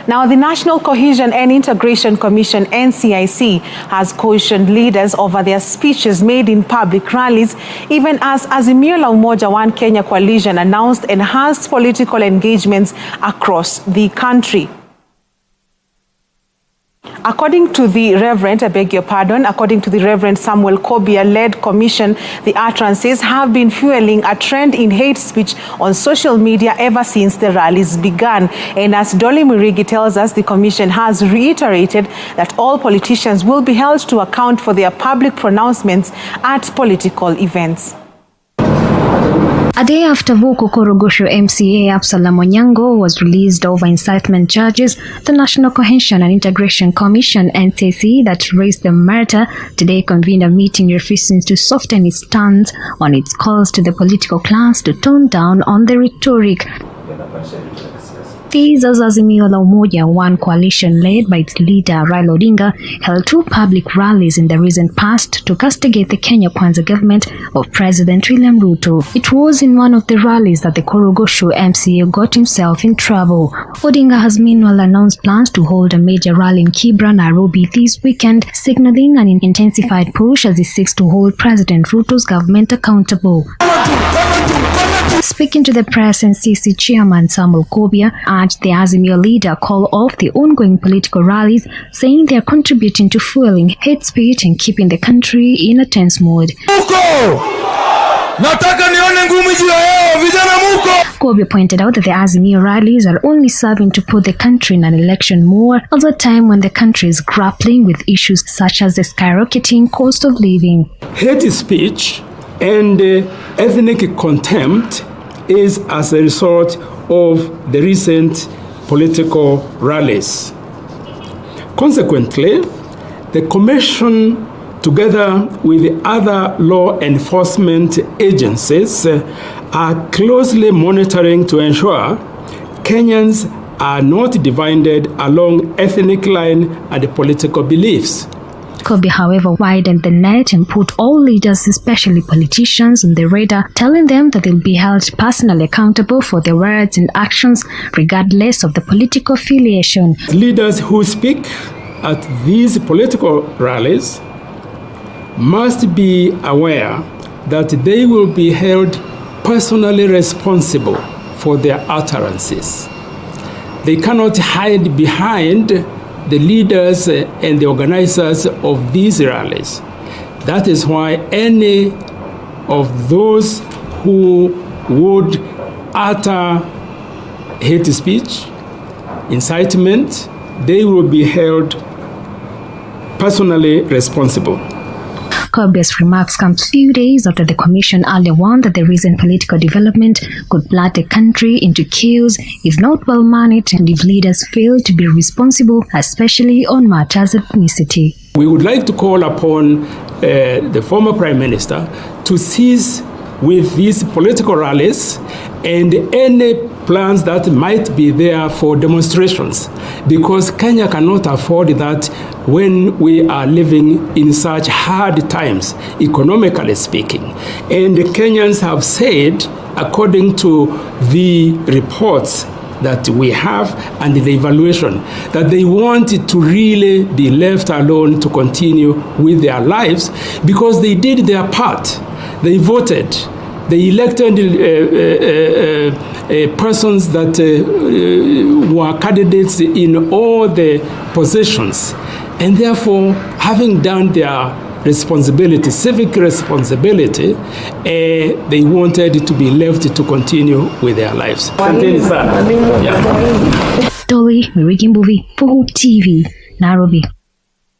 Now, the National Cohesion and Integration Commission, NCIC, has cautioned leaders over their speeches made in public rallies, even as Azimio la Umoja One Kenya coalition announced enhanced political engagements across the country. According to the Reverend Samuel Kobia-led commission, the utterances have been fueling a trend in hate speech on social media ever since the rallies began. And as Dolly Mirigi tells us, the commission has reiterated that all politicians will be held to account for their public pronouncements at political events. A day after Vuko Korogosho MCA Absalom Onyango was released over incitement charges, the National Cohesion and Integration Commission (NCIC) that raised the matter today convened a meeting refusing to soften its stance on its calls to the political class to tone down on the rhetoric. These as Azimio la Umoja One coalition led by its leader Raila Odinga held two public rallies in the recent past to castigate the Kenya Kwanza government of President William Ruto. It was in one of the rallies that the Korogosho MCA got himself in trouble. Odinga has meanwhile announced plans to hold a major rally in Kibra, Nairobi this weekend, signaling an intensified push as he seeks to hold President Ruto's government accountable. Speaking to the press, NCIC chairman Samuel Kobia urged the Azimio leader call off the ongoing political rallies, saying they are contributing to fueling hate speech and keeping the country in a tense mood. Kobia pointed out that the Azimio rallies are only serving to put the country in an election mode at a time when the country is grappling with issues such as the skyrocketing cost of living. Hate speech and ethnic contempt is as a result of the recent political rallies. Consequently, the Commission, together with the other law enforcement agencies, are closely monitoring to ensure Kenyans are not divided along ethnic line and political beliefs. Kobia, however, widened the net and put all leaders, especially politicians, on the radar, telling them that they'll be held personally accountable for their words and actions, regardless of the political affiliation. Leaders who speak at these political rallies must be aware that they will be held personally responsible for their utterances. They cannot hide behind the leaders and the organizers of these rallies. That is why any of those who would utter hate speech, incitement, they will be held personally responsible. Kobia's remarks come few days after the commission earlier warned that the recent political development could plunge the country into chaos if not well managed and if leaders fail to be responsible, especially on matters of ethnicity. We would like to call upon the former Prime Minister to cease with these political rallies and any plans that might be there for demonstrations, because Kenya cannot afford that when we are living in such hard times, economically speaking. And the Kenyans have said, according to the reports that we have and the evaluation, that they wanted to really be left alone to continue with their lives because they did their part. They voted. They elected persons that were candidates in all the positions. And therefore, having done their responsibility, civic responsibility, they wanted to be left to continue with their lives. Dolly Mirigi, for Hope TV, Nairobi.